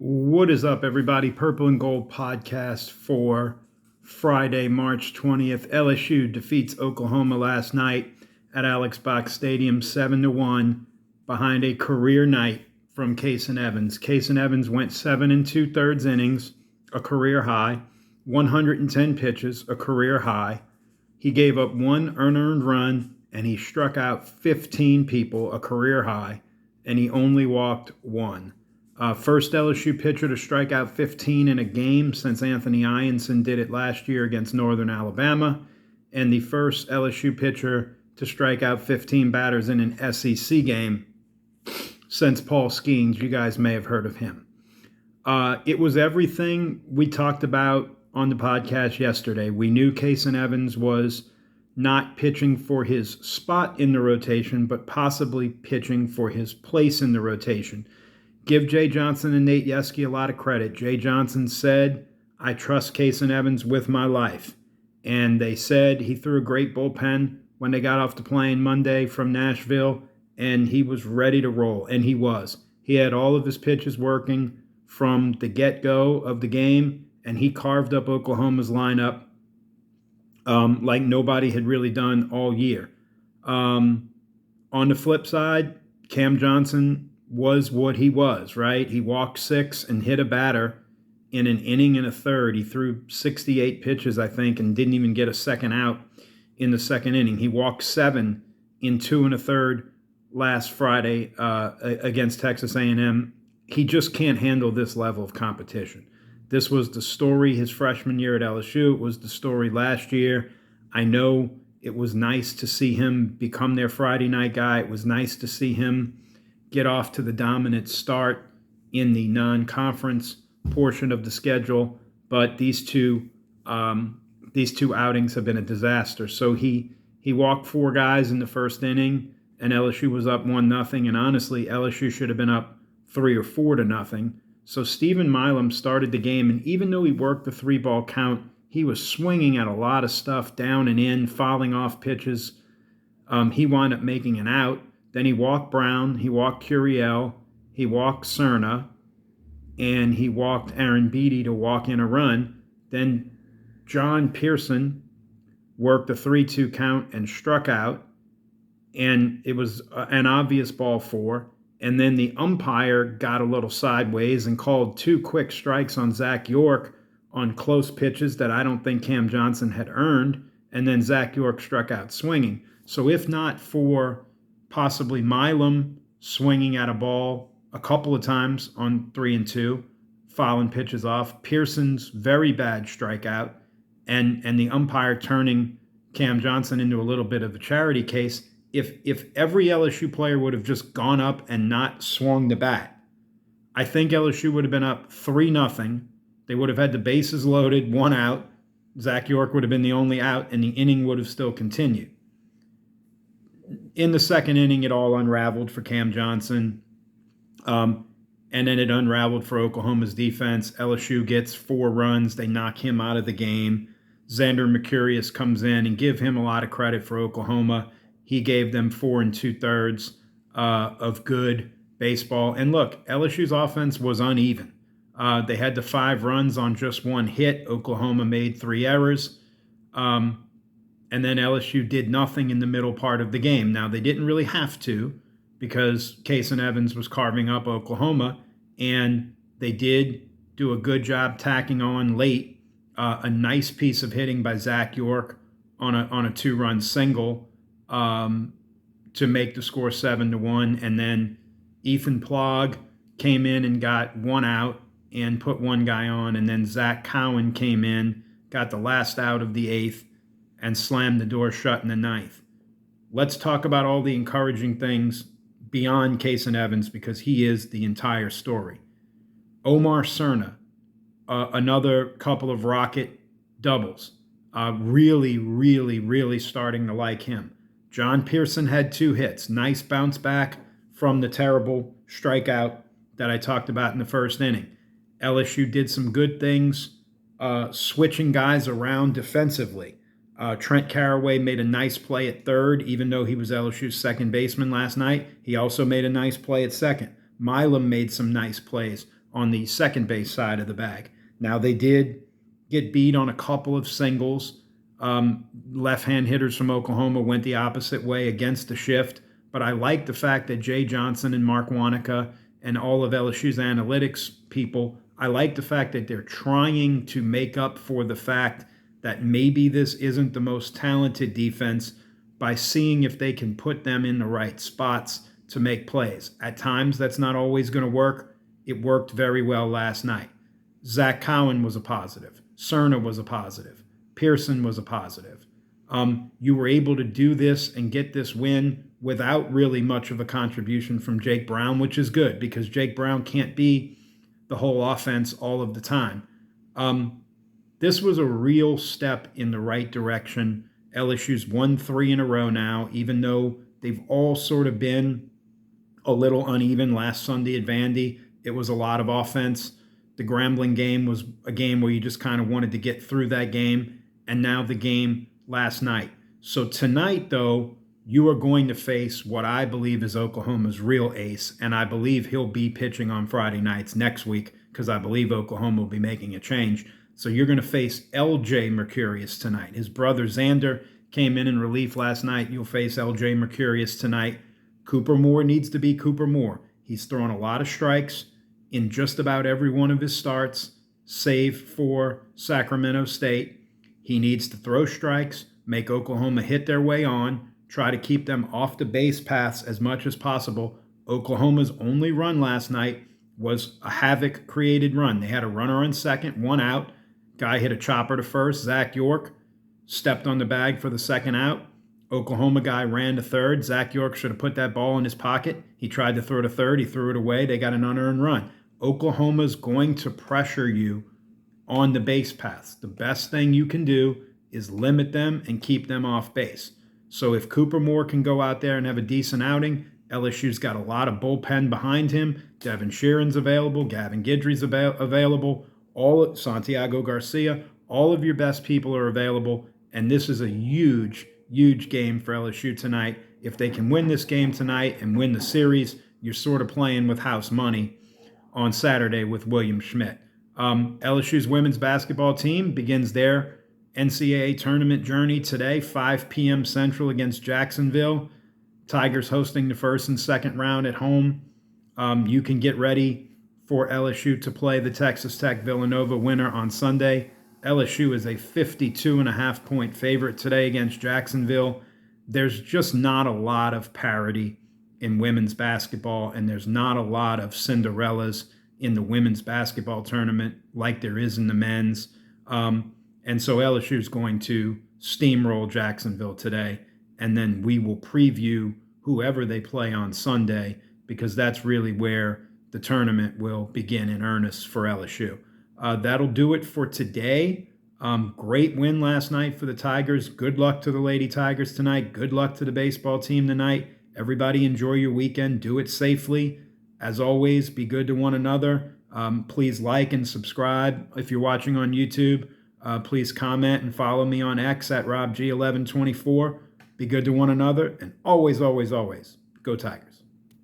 What is up, everybody? Purple and Gold podcast for Friday, March 20th. LSU defeats Oklahoma last night at Alex Box Stadium 7-1 behind a career night from Casan Evans. Casan Evans went 7 2/3 innings, a career high, 110 pitches, a career high. He gave up one unearned run and he struck out 15 people, a career high, and he only walked one. First LSU pitcher to strike out 15 in a game since Anthony Ianson did it last year against Northern Alabama, and the first LSU pitcher to strike out 15 batters in an SEC game since Paul Skeens. You guys may have heard of him. It was everything we talked about on the podcast yesterday. We knew Casan Evans was not pitching for his spot in the rotation, but possibly pitching for his place in the rotation. Give Jay Johnson and Nate Yeskie a lot of credit. Jay Johnson said, "I trust Casan Evans with my life." And they said he threw a great bullpen when they got off the plane Monday from Nashville, and he was ready to roll, and he was. He had all of his pitches working from the get-go of the game, and he carved up Oklahoma's lineup like nobody had really done all year. On the flip side, Cam Johnson was what he was, right? He walked 6 and hit a batter in an inning and a third. He threw 68 pitches, I think, and didn't even get a second out in the second inning. He walked 7 in 2 1/3 last Friday against Texas A&M. He just can't handle this level of competition. This was the story his freshman year at LSU. It was the story last year. I know it was nice to see him become their Friday night guy. It was nice to see him get off to the dominant start in the non-conference portion of the schedule, but these two outings have been a disaster. So he walked 4 guys in the first inning, and LSU was up 1-0, and honestly, LSU should have been up 3 or 4-0. So Stephen Milam started the game, and even though he worked the 3-ball count, he was swinging at a lot of stuff down and in, fouling off pitches. He wound up making an out. Then he walked Brown, he walked Curiel, he walked Cerna, and he walked Aaron Beatty to walk in a run. Then John Pearson worked a 3-2 count and struck out, and it was an obvious ball 4. And then the umpire got a little sideways and called 2 quick strikes on Zach York on close pitches that I don't think Cam Johnson had earned, and then Zach York struck out swinging. So if not for possibly Milam swinging at a ball a couple of times on 3 and 2, fouling pitches off, Pearson's very bad strikeout, and the umpire turning Cam Johnson into a little bit of a charity case, if every LSU player would have just gone up and not swung the bat, I think LSU would have been up 3-0. They would have had the bases loaded, 1 out. Zach York would have been the only out, and the inning would have still continued. In the second inning, it all unraveled for Cam Johnson, and then it unraveled for Oklahoma's defense. LSU gets 4 runs. They knock him out of the game. Xander Mercurius comes in, and give him a lot of credit for Oklahoma. He gave them 4 2/3 of good baseball. And look, LSU's offense was uneven. They had the 5 runs on just 1 hit. Oklahoma made 3 errors. And then LSU did nothing in the middle part of the game. Now, they didn't really have to because Casan Evans was carving up Oklahoma, and they did do a good job tacking on late a nice piece of hitting by Zach York on a 2-run single to make the score 7-1. And then Ethan Plog came in and got 1 out and put 1 guy on, and then Zach Cowan came in, got the last out of the 8th, and slammed the door shut in the 9th. Let's talk about all the encouraging things beyond Casan Evans, because he is the entire story. Omar Cerna, another couple of rocket doubles. Really, really, really starting to like him. John Pearson had 2 hits. Nice bounce back from the terrible strikeout that I talked about in the first inning. LSU did some good things switching guys around defensively. Trent Caraway made a nice play at third, even though he was LSU's second baseman last night. He also made a nice play at second. Milam made some nice plays on the second base side of the bag. Now, they did get beat on a couple of singles. Left-hand hitters from Oklahoma went the opposite way against the shift, but I like the fact that Jay Johnson and Mark Wanaka and all of LSU's analytics people, I like the fact that they're trying to make up for the fact that maybe this isn't the most talented defense by seeing if they can put them in the right spots to make plays. At times, that's not always going to work. It worked very well last night. Zach Cowan was a positive. Cerna was a positive. Pearson was a positive. You were able to do this and get this win without really much of a contribution from Jake Brown, which is good because Jake Brown can't be the whole offense all of the time. This was a real step in the right direction. LSU's won 3 in a row now, even though they've all sort of been a little uneven. Last Sunday at Vandy, it was a lot of offense. The Grambling game was a game where you just kind of wanted to get through that game, and now the game last night. So tonight, though, you are going to face what I believe is Oklahoma's real ace, and I believe he'll be pitching on Friday nights next week because I believe Oklahoma will be making a change. So you're going to face L.J. Mercurius tonight. His brother Xander came in relief last night. You'll face L.J. Mercurius tonight. Cooper Moore needs to be Cooper Moore. He's thrown a lot of strikes in just about every one of his starts, save for Sacramento State. He needs to throw strikes, make Oklahoma hit their way on, try to keep them off the base paths as much as possible. Oklahoma's only run last night was a havoc-created run. They had a runner on second, one out. Guy hit a chopper to first. Zach York stepped on the bag for the second out. Oklahoma guy ran to third. Zach York should have put that ball in his pocket. He tried to throw to third. He threw it away. They got an unearned run. Oklahoma's going to pressure you on the base paths. The best thing you can do is limit them and keep them off base. So if Cooper Moore can go out there and have a decent outing, LSU's got a lot of bullpen behind him. Devin Sheeran's available. Gavin Guidry's available. Santiago Garcia. All of your best people are available. And this is a huge, huge game for LSU tonight. If they can win this game tonight and win the series, you're sort of playing with house money on Saturday with William Schmidt. LSU's women's basketball team begins their NCAA tournament journey today, 5 p.m. Central against Jacksonville. Tigers hosting the first and second round at home. You can get ready for LSU to play the Texas Tech Villanova winner on Sunday. LSU is a 52.5-point favorite today against Jacksonville. There's just not a lot of parity in women's basketball, and there's not a lot of Cinderellas in the women's basketball tournament like there is in the men's. And so LSU is going to steamroll Jacksonville today, and then we will preview whoever they play on Sunday because that's really where the tournament will begin in earnest for LSU. That'll do it for today. Great win last night for the Tigers. Good luck to the Lady Tigers tonight. Good luck to the baseball team tonight. Everybody enjoy your weekend. Do it safely. As always, be good to one another. Please like and subscribe. If you're watching on YouTube, please comment and follow me on X at RobG1124. Be good to one another. And always, always, always, go Tigers.